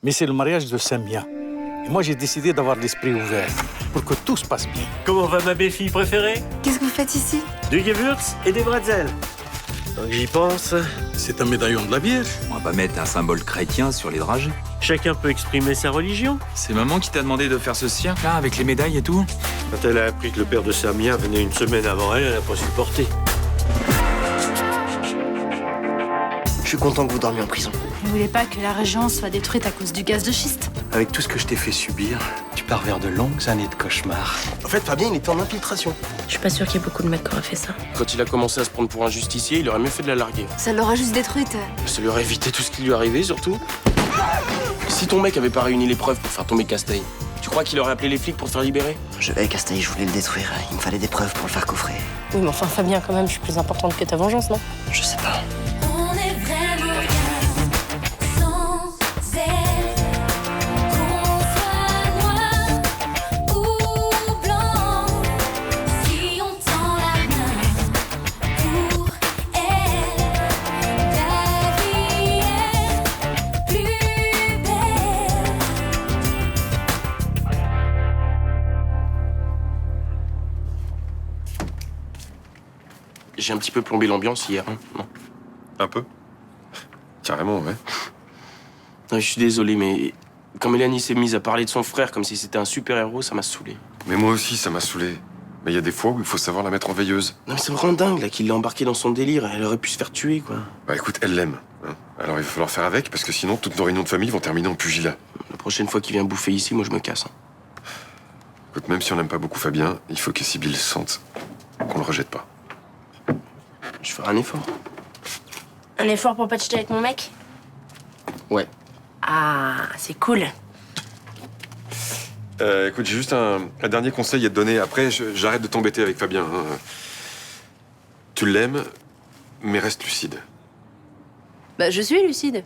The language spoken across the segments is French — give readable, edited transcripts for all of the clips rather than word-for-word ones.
Mais c'est le mariage de Samia. Et moi, j'ai décidé d'avoir l'esprit ouvert pour que tout se passe bien. Comment va ma belle-fille préférée? Qu'est-ce que vous faites ici? Du Gewürz et des bretzels. Donc j'y pense. C'est un médaillon de la Vierge. On va pas mettre un symbole chrétien sur les dragées. Chacun peut exprimer sa religion. C'est maman qui t'a demandé de faire ce cirque-là, avec les médailles et tout? Quand elle a appris que le père de Samia venait une semaine avant elle, elle n'a pas supporté. Je suis content que vous dormiez en prison. Vous voulez pas que la région soit détruite à cause du gaz de schiste? Avec tout ce que je t'ai fait subir, tu pars vers de longues années de cauchemars. En fait, Fabien, il était en infiltration. Je suis pas sûre qu'il y ait beaucoup de mecs qui auraient fait ça. Quand il a commencé à se prendre pour un justicier, il aurait mieux fait de la larguer. Ça l'aurait juste détruite. Ça lui aurait évité tout ce qui lui arrivait, surtout. Si ton mec avait pas réuni les preuves pour faire tomber Casteil, tu crois qu'il aurait appelé les flics pour te faire libérer? Je vais, Casteil, je voulais le détruire. Il me fallait des preuves pour le faire coffrer. Oui, mais enfin, Fabien, quand même, je suis plus importante que ta vengeance, non? Je sais pas. On est vraiment rien sans elle. Qu'on soit noir ou blanc, si on tend la main pour elle, la vie est plus belle. J'ai un petit peu plombé l'ambiance hier, hein. Non. Un peu. Carrément, ouais. Non, je suis désolé, mais quand Mélanie s'est mise à parler de son frère comme si c'était un super-héros, ça m'a saoulé. Mais moi aussi, ça m'a saoulé. Mais il y a des fois où il faut savoir la mettre en veilleuse. Non, mais ça me rend dingue, là, qu'il l'a embarqué dans son délire. Elle aurait pu se faire tuer, quoi. Bah écoute, elle l'aime. Hein. Alors il va falloir faire avec, parce que sinon, toutes nos réunions de famille vont terminer en pugilat. La prochaine fois qu'il vient bouffer ici, moi, je me casse. Hein. Écoute, même si on n'aime pas beaucoup Fabien, il faut que Sibylle sente qu'on le rejette pas. Je ferai un effort. Un effort pour pas te jeter avec mon mec? Ouais. Ah, c'est cool. Écoute, j'ai juste un dernier conseil à te donner. Après, j'arrête de t'embêter avec Fabien. Hein. Tu l'aimes, mais reste lucide. Bah, je suis lucide.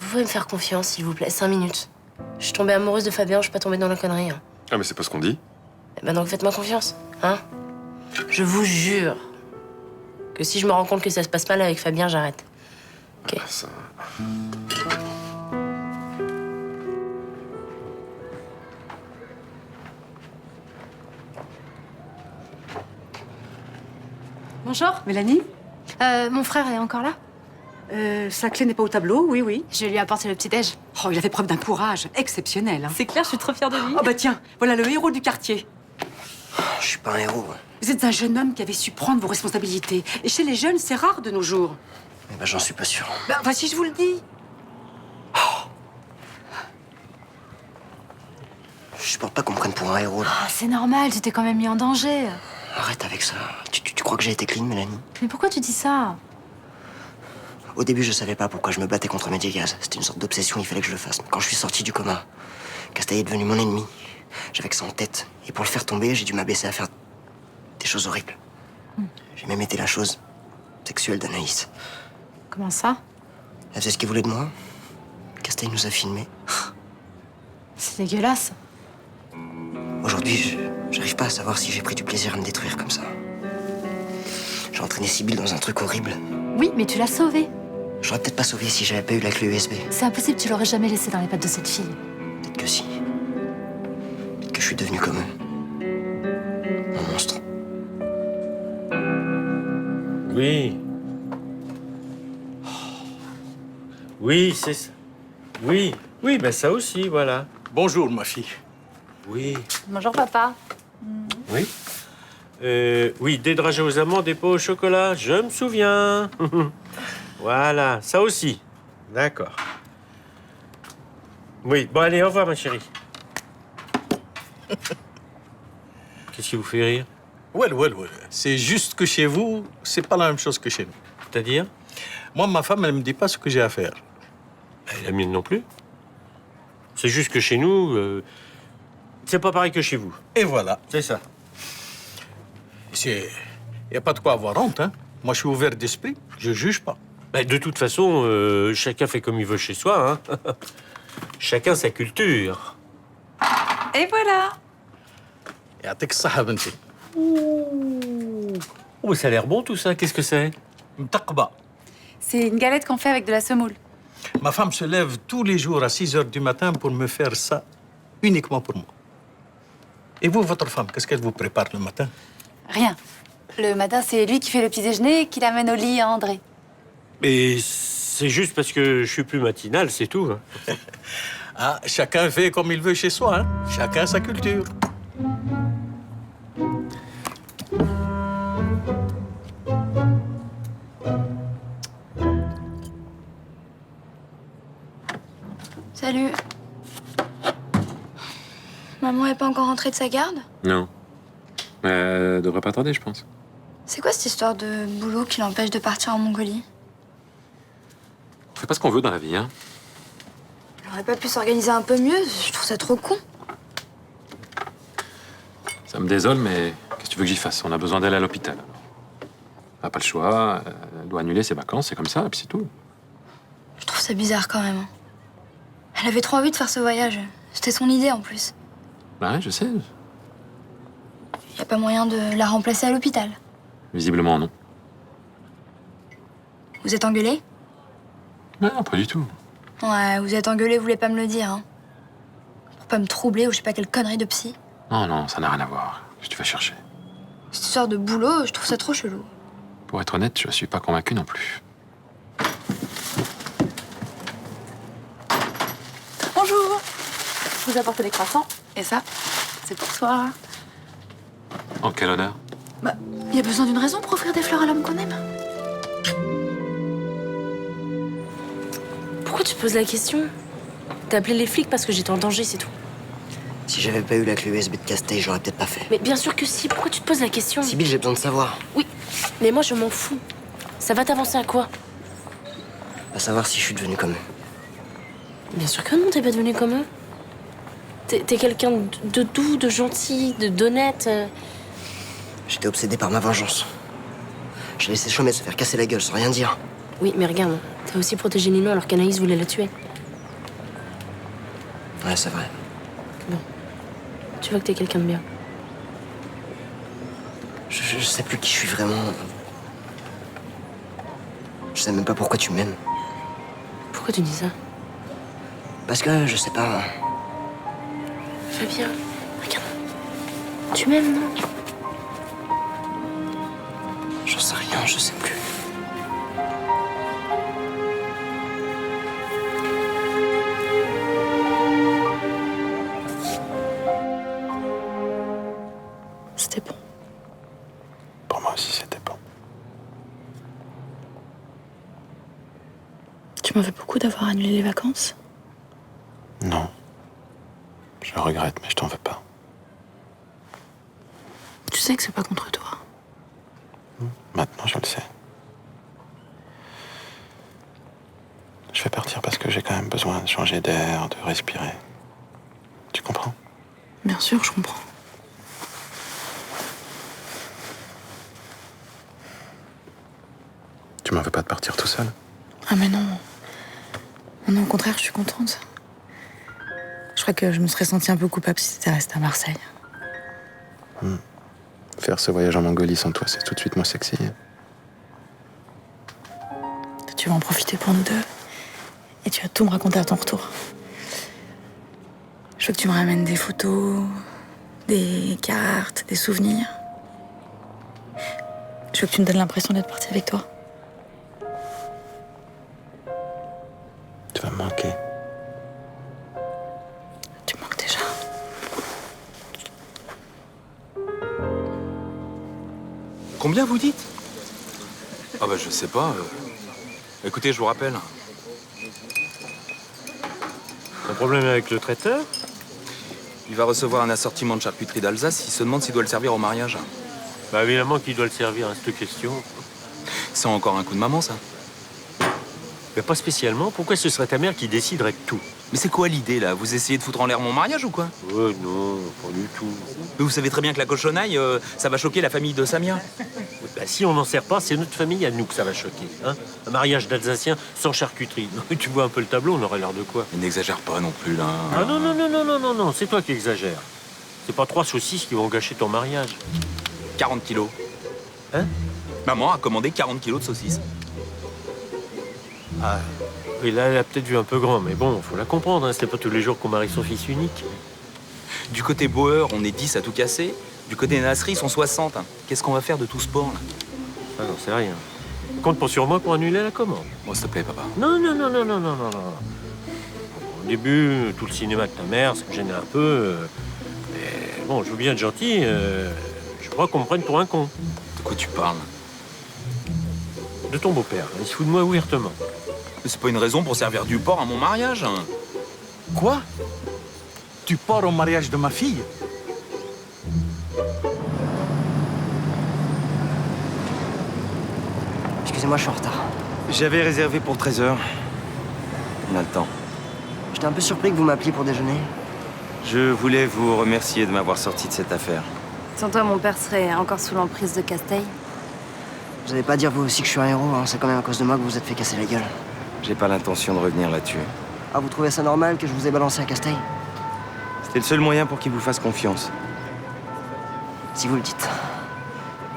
Vous pouvez me faire confiance, s'il vous plaît, 5 minutes. Je suis tombée amoureuse de Fabien, je suis pas tombée dans la connerie. Hein. Ah, mais c'est pas ce qu'on dit. Eh ben donc faites-moi confiance, hein? Je vous jure que si je me rends compte que ça se passe mal avec Fabien, j'arrête. Ok. Ah, ça... Bonjour, Mélanie. Mon frère est encore là? Sa clé n'est pas au tableau, oui, oui. Je lui ai apporté le petit-déj. Oh, il a fait preuve d'un courage exceptionnel. Hein. C'est clair, je suis trop fière de lui. Oh bah tiens, voilà le héros du quartier. Je suis pas un héros. Vous êtes un jeune homme qui avait su prendre vos responsabilités. Et chez les jeunes, c'est rare de nos jours. Eh ben, j'en suis pas sûr. Ben, enfin, si je vous le dis. Je supporte pas qu'on me prenne pour un héros. Là. Ah, c'est normal, tu t'es quand même mis en danger. Arrête avec ça. Tu crois que j'ai été clean, Mélanie? Mais pourquoi tu dis ça? Au début, je savais pas pourquoi je me battais contre Mediagaz. C'était une sorte d'obsession, il fallait que je le fasse. Mais quand je suis sorti du coma, Castaille est devenu mon ennemi. J'avais que ça en tête. Et pour le faire tomber, j'ai dû m'abaisser à faire des choses horribles. J'ai même été la chose sexuelle d'Anaïs. Comment ça? Elle faisait ce qu'elle voulait de moi. Castaille nous a filmés. C'est dégueulasse. Aujourd'hui, j'arrive pas à savoir si j'ai pris du plaisir à me détruire comme ça. J'ai entraîné Sibylle dans un truc horrible. Oui, mais tu l'as sauvée. J'aurais peut-être pas sauvé si j'avais pas eu la clé USB. C'est impossible, tu l'aurais jamais laissée dans les pattes de cette fille. Peut-être que si. Peut-être que je suis devenu comme eux. Un monstre. Oui. Oui, c'est ça. Oui, oui, ben ça aussi, voilà. Bonjour, ma fille. Oui. Bonjour, papa. Oui. Oui, des dragées aux amandes, des pots au chocolat, je me souviens. Voilà, ça aussi. D'accord. Oui, bon, allez, au revoir, ma chérie. Qu'est-ce qui vous fait rire? Ouais. C'est juste que chez vous, c'est pas la même chose que chez nous. C'est-à-dire? Moi, ma femme, elle me dit pas ce que j'ai à faire. La mienne non plus. C'est juste que chez nous, c'est pas pareil que chez vous. Et voilà. C'est ça. Il n'y a pas de quoi avoir honte, hein. Moi, je suis ouvert d'esprit, je juge pas. Ben, de toute façon, chacun fait comme il veut chez soi, hein. Chacun sa culture. Et voilà. يعطيك الصحة بنتي. Oh, ça a l'air bon tout ça. Qu'est-ce que c'est? متقبة. C'est une galette qu'on fait avec de la semoule. Ma femme se lève tous les jours à 6 heures du matin pour me faire ça uniquement pour moi. Et vous, votre femme, qu'est-ce qu'elle vous prépare le matin? Rien. Le matin, c'est lui qui fait le petit déjeuner et qui l'amène au lit à André. Mais c'est juste parce que je suis plus matinal, c'est tout. Hein. Ah, chacun fait comme il veut chez soi, hein? Chacun sa culture. Salut. Maman est pas encore rentrée de sa garde? Non. Elle devrait pas tarder, je pense. C'est quoi cette histoire de boulot qui l'empêche de partir en Mongolie? On fait pas ce qu'on veut dans la vie, hein. Elle aurait pas pu s'organiser un peu mieux? Je trouve ça trop con. Ça me désole, mais qu'est-ce que tu veux que j'y fasse? On a besoin d'elle à l'hôpital. Elle n'a pas le choix, elle doit annuler ses vacances, c'est comme ça, et puis c'est tout. Je trouve ça bizarre quand même. Elle avait trop envie de faire ce voyage. C'était son idée en plus. Ouais, je sais. Y a pas moyen de la remplacer à l'hôpital? Visiblement, non. Vous êtes engueulés? Non, pas du tout. Ouais, vous êtes engueulés, vous voulez pas me le dire, hein? Pour pas me troubler ou je sais pas quelle connerie de psy. Non, non, ça n'a rien à voir. Qu'est-ce que tu vas chercher? Cette histoire de boulot, je trouve ça trop chelou. Pour être honnête, je suis pas convaincu non plus. Bonjour. Je vous apporte des croissants. Et ça, c'est pour toi. En quel honneur? Bah, il y a besoin d'une raison pour offrir des fleurs à l'homme qu'on aime. Pourquoi tu poses la question? T'as appelé les flics parce que j'étais en danger, c'est tout. Si j'avais pas eu la clé USB de Casteil, j'aurais peut-être pas fait. Mais bien sûr que si, pourquoi tu te poses la question? Sibylle, j'ai besoin de savoir. Oui, mais moi je m'en fous. Ça va t'avancer à quoi? À savoir si je suis devenu comme eux. Bien sûr que non, t'es pas devenu comme eux. T'es quelqu'un de doux, de gentil, d'honnête. J'étais obsédé par ma vengeance. J'ai laissé Chomet se faire casser la gueule sans rien dire. Oui, mais regarde, t'as aussi protégé Nino alors qu'Anaïs voulait la tuer. Ouais, c'est vrai. Bon, tu vois que t'es quelqu'un de bien. Je sais plus qui je suis vraiment. Je sais même pas pourquoi tu m'aimes. Pourquoi tu dis ça? Parce que, je sais pas... Fabien, regarde. Tu m'aimes, non? J'en sais rien, je sais plus. C'était bon. Pour moi aussi, c'était bon. Tu m'en veux beaucoup d'avoir annulé les vacances? Non. Je regrette, mais je t'en veux pas. Tu sais que c'est pas contre toi. Maintenant, je le sais. Je vais partir parce que j'ai quand même besoin de changer d'air, de respirer. Tu comprends? Bien sûr, je comprends. Tu m'en veux pas de partir tout seul? Ah mais non. Non, au contraire, je suis contente. Je crois que je me serais sentie un peu coupable si t'étais restée à Marseille. Faire ce voyage en Mongolie sans toi, c'est tout de suite moins sexy. Tu vas en profiter pour nous deux. Et tu vas tout me raconter à ton retour. Je veux que tu me ramènes des photos, des cartes, des souvenirs. Je veux que tu me donnes l'impression d'être partie avec toi. Tu vas me manquer. Tu me manques déjà. Combien vous dites? Ah bah je sais pas. Écoutez, je vous rappelle. Un problème avec le traiteur? Il va recevoir un assortiment de charcuterie d'Alsace. Il se demande s'il doit le servir au mariage. Bah évidemment qu'il doit le servir à cette question. C'est encore un coup de maman, ça. Mais pas spécialement. Pourquoi ce serait ta mère qui déciderait de tout? Mais c'est quoi l'idée, là? Vous essayez de foutre en l'air mon mariage ou quoi? Oh non, pas du tout. Mais vous savez très bien que la cochonaille, ça va choquer la famille de Samia. Bah, si on n'en sert pas, c'est notre famille à nous que ça va choquer. Hein, un mariage d'Alsacien sans charcuterie. Tu vois un peu le tableau, on aurait l'air de quoi? Mais n'exagère pas non plus, là. Ah non, non, non, non, non, non, non, c'est toi qui exagères. C'est pas 3 saucisses qui vont gâcher ton mariage. 40 kilos. Hein? Maman a commandé 40 kilos de saucisses. Ah, oui, là, elle a peut-être vu un peu grand, mais bon, faut la comprendre, hein, c'est pas tous les jours qu'on marie son fils unique. Du côté Bauer, on est 10 à tout casser. Du côté Nasri, ils sont 60. Qu'est-ce qu'on va faire de tout ce sport, là? Ah, j'en sais rien. Compte pas sur moi pour annuler la commande. Bon, s'il te plaît, papa. Non, non, non, non, non, non, non, non. Au début, tout le cinéma avec ta mère, ça me gênait un peu. Mais bon, je veux bien être gentil. Je crois qu'on me prenne pour un con. De quoi tu parles? De ton beau-père. Il se fout de moi ouvertement. Mais c'est pas une raison pour servir du porc à mon mariage. Quoi? Tu pars au mariage de ma fille? Excusez-moi, je suis en retard. J'avais réservé pour 13h. On a le temps. J'étais un peu surpris que vous m'appeliez pour déjeuner. Je voulais vous remercier de m'avoir sorti de cette affaire. Sans toi, mon père serait encore sous l'emprise de Casteil. Vous allez pas dire vous aussi que je suis un héros, hein. C'est quand même à cause de moi que vous vous êtes fait casser la gueule. J'ai pas l'intention de revenir là-dessus. Ah, vous trouvez ça normal que je vous ai balancé à Casteil? C'était le seul moyen pour qu'il vous fasse confiance. Si vous le dites.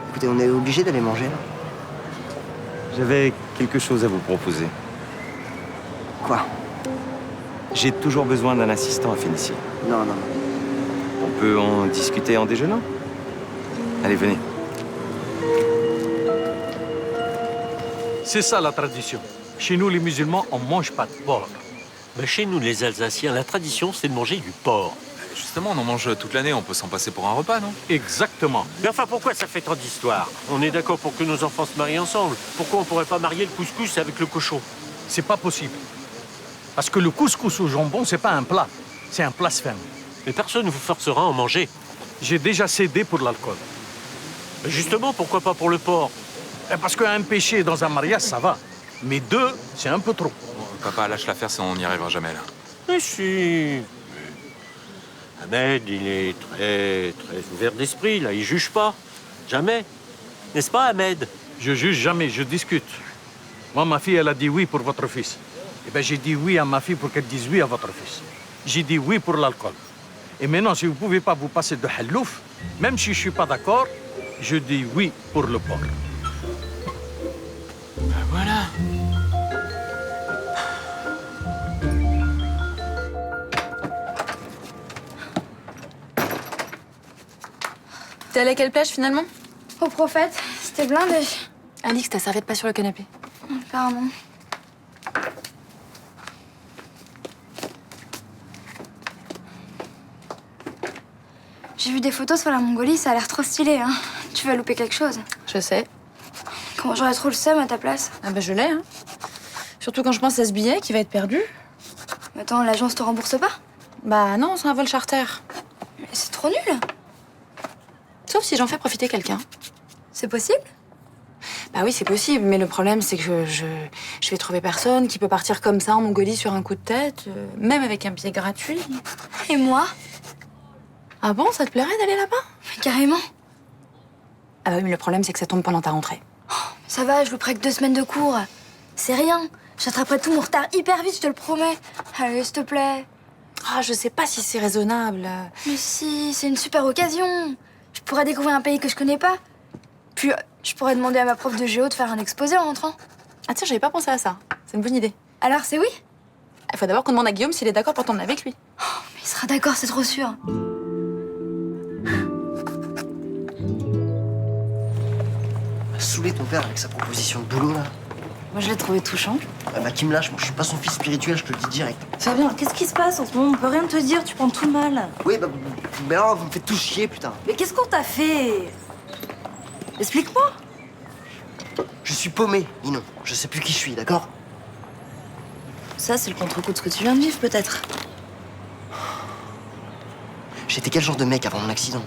Écoutez, on est obligé d'aller manger, là. J'avais quelque chose à vous proposer. Quoi? J'ai toujours besoin d'un assistant à Félicie. Non, non, non. On peut en discuter en déjeunant? Allez, venez. C'est ça la tradition. Chez nous, les musulmans, on mange pas de porc. Mais chez nous, les Alsaciens, la tradition, c'est de manger du porc. Justement, on en mange toute l'année, on peut s'en passer pour un repas, non? Exactement. Mais enfin, pourquoi ça fait tant d'histoires? On est d'accord pour que nos enfants se marient ensemble. Pourquoi on pourrait pas marier le couscous avec le cochon? C'est pas possible. Parce que le couscous au jambon, c'est pas un plat. C'est un blasphème. Mais personne ne vous forcera à en manger. J'ai déjà cédé pour l'alcool. Mais justement, pourquoi pas pour le porc? Parce qu'un péché dans un mariage, ça va. Mais deux, c'est un peu trop. Papa, lâche l'affaire, sinon on n'y arrivera jamais, là. Mais si. Ahmed, il est très ouvert d'esprit, là. Il juge pas. Jamais. N'est-ce pas, Ahmed? Je juge jamais, je discute. Moi, ma fille, elle a dit oui pour votre fils. Eh bien, j'ai dit oui à ma fille pour qu'elle dise oui à votre fils. J'ai dit oui pour l'alcool. Et maintenant, si vous ne pouvez pas vous passer de hallouf, même si je ne suis pas d'accord, je dis oui pour le porc. Ben voilà. T'es allé à quelle plage finalement? Au prophète, c'était blindé. Alix, ta serviette pas sur le canapé. Apparemment. J'ai vu des photos sur la Mongolie, ça a l'air trop stylé, hein. Tu vas louper quelque chose. Je sais. Comment j'aurais trop le seum à ta place? Ah bah je l'ai, hein. Surtout quand je pense à ce billet qui va être perdu. Attends, l'agence te rembourse pas? Bah non, c'est un vol charter. Mais c'est trop nul. Sauf si j'en fais profiter quelqu'un. C'est possible? Bah oui, c'est possible, mais le problème, c'est que je vais trouver personne qui peut partir comme ça en Mongolie sur un coup de tête, même avec un billet gratuit. Et moi? Ah bon, ça te plairait d'aller là-bas? Mais carrément. Ah bah oui, mais le problème, c'est que ça tombe pendant ta rentrée. Ça va, je louperai que 2 semaines de cours. C'est rien. J'attraperai tout mon retard hyper vite, je te le promets. Allez, s'il te plaît. Ah, je sais pas si c'est raisonnable. Mais si, c'est une super occasion. Je pourrais découvrir un pays que je connais pas. Puis, je pourrais demander à ma prof de géo de faire un exposé en rentrant. Ah tiens, j'avais pas pensé à ça. C'est une bonne idée. Alors, c'est oui? Il faut d'abord qu'on demande à Guillaume s'il est d'accord pour t'emmener avec lui. Mais il sera d'accord, c'est trop sûr. Saoulé ton père avec sa proposition de boulot, là. Moi, je l'ai trouvé touchant. Ah bah, qui me lâche, moi, je suis pas son fils spirituel, je te le dis direct. Fabien, qu'est-ce qui se passe en ce moment? On peut rien te dire, tu prends tout mal. Oui, bah, mais alors, vous me faites tout chier, putain. Mais qu'est-ce qu'on t'a fait? Explique-moi. Je suis paumé, Ninon. Je sais plus qui je suis, d'accord? Ça, c'est le contre-coup de ce que tu viens de vivre, peut-être. J'étais quel genre de mec avant mon accident?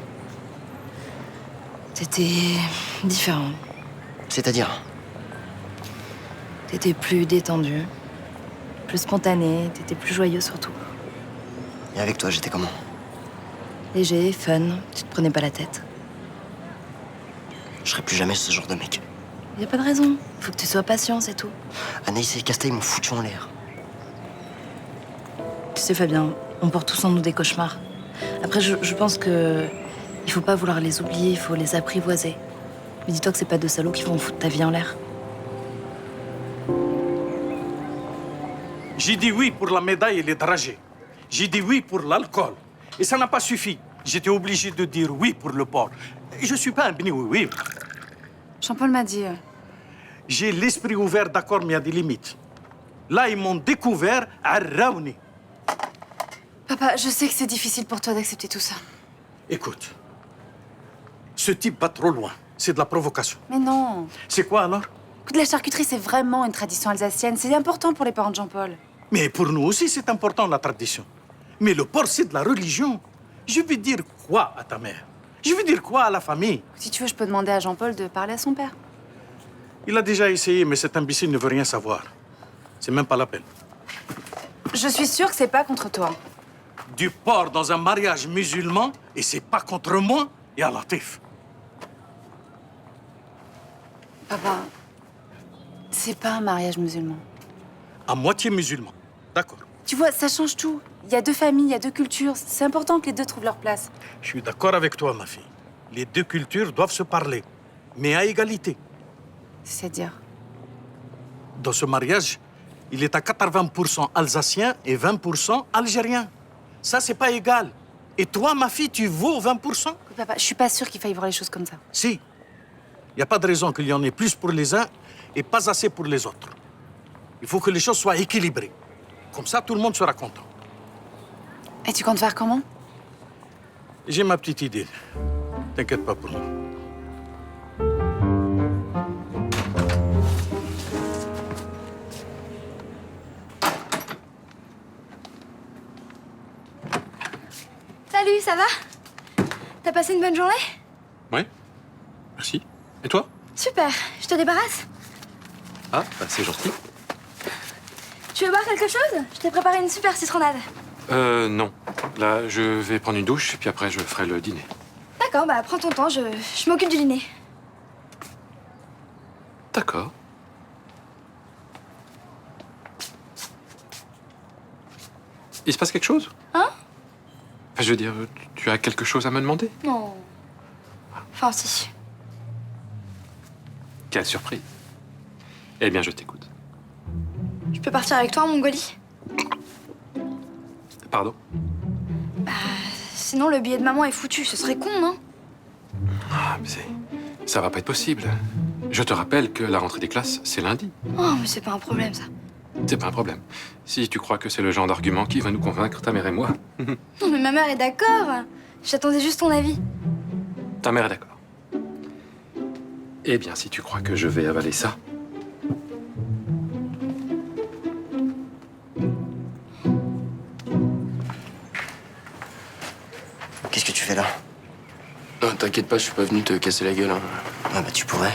T'étais différent. C'est-à-dire? T'étais plus détendu, plus spontané, t'étais plus joyeux surtout. Et avec toi, j'étais comment? Léger, fun, tu te prenais pas la tête. Je serai plus jamais ce genre de mec. Y a pas de raison, faut que tu sois patient, c'est tout. Anaïs et Casteil m'ont foutu en l'air. Tu sais, Fabien, on porte tous en nous des cauchemars. Après, je pense que il faut pas vouloir les oublier, il faut les apprivoiser. Mais dis-toi que c'est pas deux salauds qui vont foutre ta vie en l'air. J'ai dit oui pour la médaille et les dragées. J'ai dit oui pour l'alcool. Et ça n'a pas suffi. J'étais obligé de dire oui pour le porc. Et je suis pas un béni oui. Jean-Paul m'a dit... J'ai l'esprit ouvert, d'accord, mais il y a des limites. Là, ils m'ont découvert à Raouni. Papa, je sais que c'est difficile pour toi d'accepter tout ça. Écoute, ce type va trop loin. C'est de la provocation. Mais non. C'est quoi alors? Écoute, la charcuterie, c'est vraiment une tradition alsacienne. C'est important pour les parents de Jean-Paul. Mais pour nous aussi, c'est important, la tradition. Mais le porc, c'est de la religion. Je vais dire quoi à ta mère? Je vais dire quoi à la famille? Si tu veux, je peux demander à Jean-Paul de parler à son père. Il a déjà essayé, mais cet imbécile ne veut rien savoir. C'est même pas la peine. Je suis sûre que c'est pas contre toi. Du porc dans un mariage musulman, et c'est pas contre moi et à Latif. Papa, c'est pas un mariage musulman. À moitié musulman. D'accord. Tu vois, ça change tout. Il y a deux familles, il y a deux cultures. C'est important que les deux trouvent leur place. Je suis d'accord avec toi, ma fille. Les deux cultures doivent se parler, mais à égalité. C'est-à-dire? Dans ce mariage, il est à 80% alsacien et 20% algérien. Ça, c'est pas égal. Et toi, ma fille, tu vaux 20%? Papa, je suis pas sûre qu'il faille voir les choses comme ça. Si. Il n'y a pas de raison qu'il y en ait plus pour les uns et pas assez pour les autres. Il faut que les choses soient équilibrées. Comme ça, tout le monde sera content. Et tu comptes faire comment? J'ai ma petite idée. T'inquiète pas pour moi. Salut, ça va? T'as passé une bonne journée? Ouais. Merci. Et toi? Super, je te débarrasse. Ah, bah c'est gentil. Tu veux boire quelque chose? Je t'ai préparé une super citronnade. Non. Là, je vais prendre une douche, puis après, je ferai le dîner. D'accord, bah prends ton temps, je m'occupe du dîner. D'accord. Il se passe quelque chose? Hein? Enfin, je veux dire, tu as quelque chose à me demander? Non. Enfin, si. Quelle surprise. Eh bien, je t'écoute. Je peux partir avec toi en Mongolie? Pardon? Sinon, le billet de maman est foutu. Ce serait con, non? Ah, mais ça va pas être possible. Je te rappelle que la rentrée des classes, c'est lundi. Oh, mais c'est pas un problème, ça. C'est pas un problème. Si tu crois que c'est le genre d'argument qui va nous convaincre, ta mère et moi. Non, mais ma mère est d'accord. J'attendais juste ton avis. Ta mère est d'accord. Eh bien, si tu crois que je vais avaler ça... Qu'est-ce que tu fais là? Non, t'inquiète pas, je suis pas venu te casser la gueule. Hein. Ah bah tu pourrais.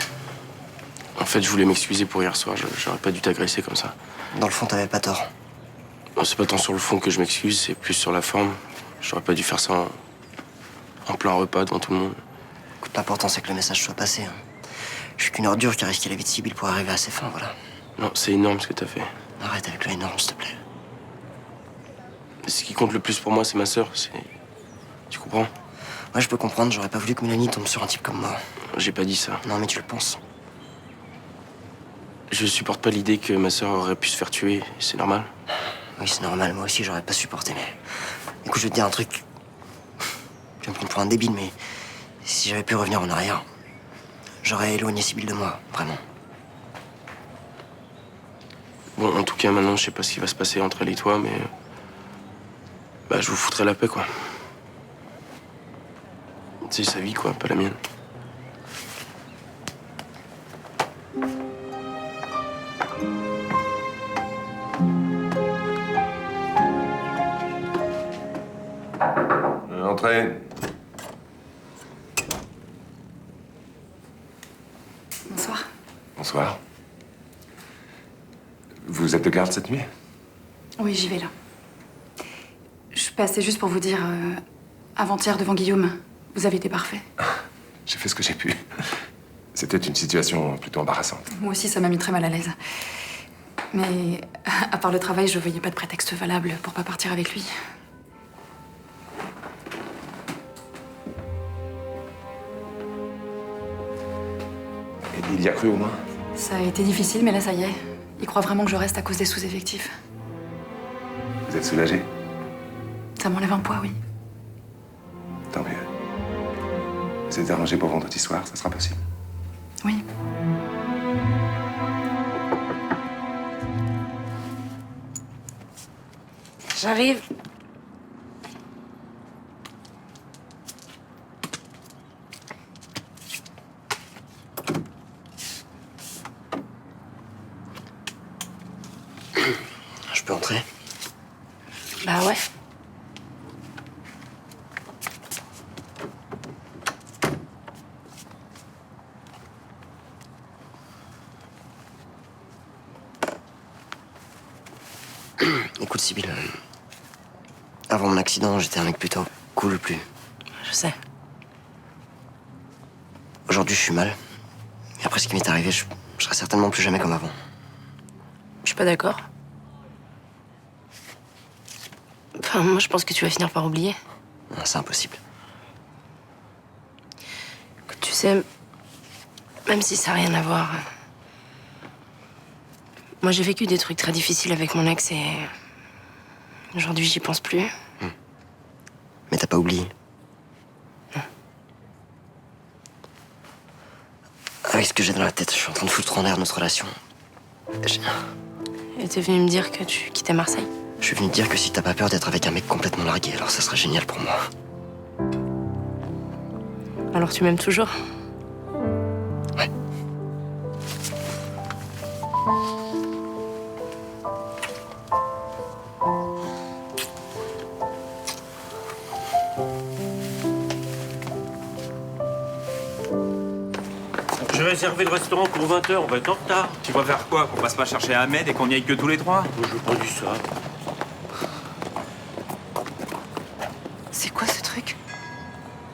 En fait, je voulais m'excuser pour hier soir. J'aurais pas dû t'agresser comme ça. Dans le fond, t'avais pas tort. Non, c'est pas tant sur le fond que je m'excuse, c'est plus sur la forme. J'aurais pas dû faire ça en plein repas devant tout le monde. Écoute, l'important c'est que le message soit passé. Hein. Je suis qu'une ordure qui a risqué la vie de Sibylle pour arriver à ses fins, voilà. Non, c'est énorme ce que t'as fait. Arrête avec le énorme, s'il te plaît. Ce qui compte le plus pour moi, c'est ma sœur. C'est... Tu comprends? Ouais, je peux comprendre, j'aurais pas voulu que Mélanie tombe sur un type comme moi. J'ai pas dit ça. Non, mais tu le penses. Je supporte pas l'idée que ma sœur aurait pu se faire tuer. C'est normal. Oui, c'est normal, moi aussi j'aurais pas supporté, mais... Écoute, je vais te dire un truc. Tu vas me prendre pour un débile, mais... Si j'avais pu revenir en arrière, j'aurais éloigné Sibylle de moi, vraiment. Bon, en tout cas, maintenant, je sais pas ce qui va se passer entre elle et toi, mais... Bah, je vous foutrai la paix, quoi. C'est sa vie, quoi, pas la mienne. Entrez. Bonsoir. Bonsoir. Vous êtes de garde cette nuit? Oui, j'y vais là. Je passais juste pour vous dire, avant-hier devant Guillaume, vous avez été parfait. J'ai fait ce que j'ai pu. C'était une situation plutôt embarrassante. Moi aussi, ça m'a mis très mal à l'aise. Mais à part le travail, je voyais pas de prétexte valable pour pas partir avec lui. Il y a cru au moins? Ça a été difficile, mais là, ça y est. Il croit vraiment que je reste à cause des sous-effectifs. Vous êtes soulagé? Ça m'enlève un poids, oui. Tant mieux. Vous êtes arrangé pour vendredi soir, ça sera possible. Oui. J'arrive. Je peux entrer? Bah ouais. Écoute, Sibylle, avant mon accident, j'étais un mec plutôt cool, plus. Je sais. Aujourd'hui, je suis mal. Et après ce qui m'est arrivé, je serai certainement plus jamais comme avant. Je suis pas d'accord. Enfin, moi, je pense que tu vas finir par oublier. Non, c'est impossible. Écoute, tu sais, même si ça n'a rien à voir, moi, j'ai vécu des trucs très difficiles avec mon ex et aujourd'hui, j'y pense plus. Mais t'as pas oublié? Non. Avec ce que j'ai dans la tête, je suis en train de foutre en l'air notre relation. Et t'es venu me dire que tu quittais Marseille? Je suis venu te dire que si t'as pas peur d'être avec un mec complètement largué, alors ça serait génial pour moi. Alors tu m'aimes toujours? Ouais. J'ai réservé le restaurant pour 20h, on va être en retard. Tu vas faire quoi? Qu'on passe pas chercher Ahmed et qu'on y aille que tous les trois? Je veux pas du ça. C'est quoi ce truc?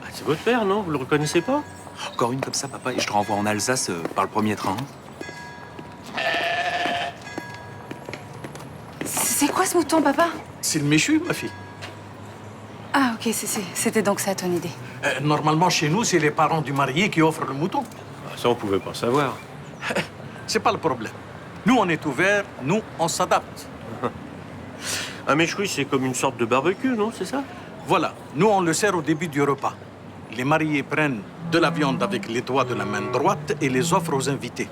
Ah, c'est votre père, non? Vous le reconnaissez pas? Encore une comme ça, papa, et je te renvoie en Alsace par le premier train. C'est quoi ce mouton, papa? C'est le méchu, ma fille. Ah, ok, c'était donc ça ton idée. Normalement, chez nous, c'est les parents du marié qui offrent le mouton. Ah, ça, on pouvait pas savoir. C'est pas le problème. Nous, on est ouverts, nous, on s'adapte. Un méchoui, c'est comme une sorte de barbecue, non? C'est ça? Voilà, nous, on le sert au début du repas. Les mariés prennent de la viande avec les doigts de la main droite et les offrent aux invités.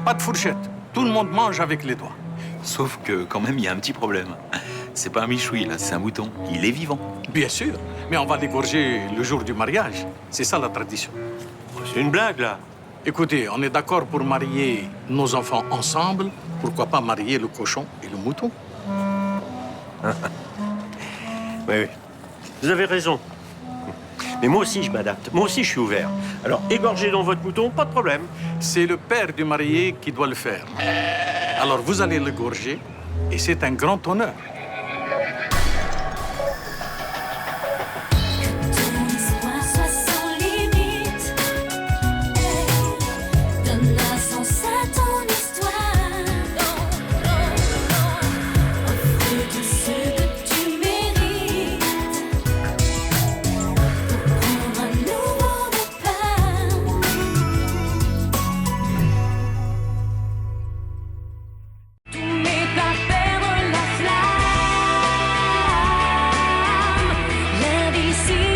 Pas de fourchette. Tout le monde mange avec les doigts. Sauf que, quand même, il y a un petit problème. C'est pas un michoui, là, c'est un mouton. Il est vivant. Bien sûr, mais on va l'égorger le jour du mariage. C'est ça la tradition. C'est une blague, là. Écoutez, on est d'accord pour marier nos enfants ensemble. Pourquoi pas marier le cochon et le mouton? Oui, oui. Vous avez raison. Mais moi aussi, je m'adapte. Moi aussi, je suis ouvert. Alors, égorgez dans votre mouton, pas de problème. C'est le père du marié qui doit le faire. Alors, vous allez l'égorger et c'est un grand honneur.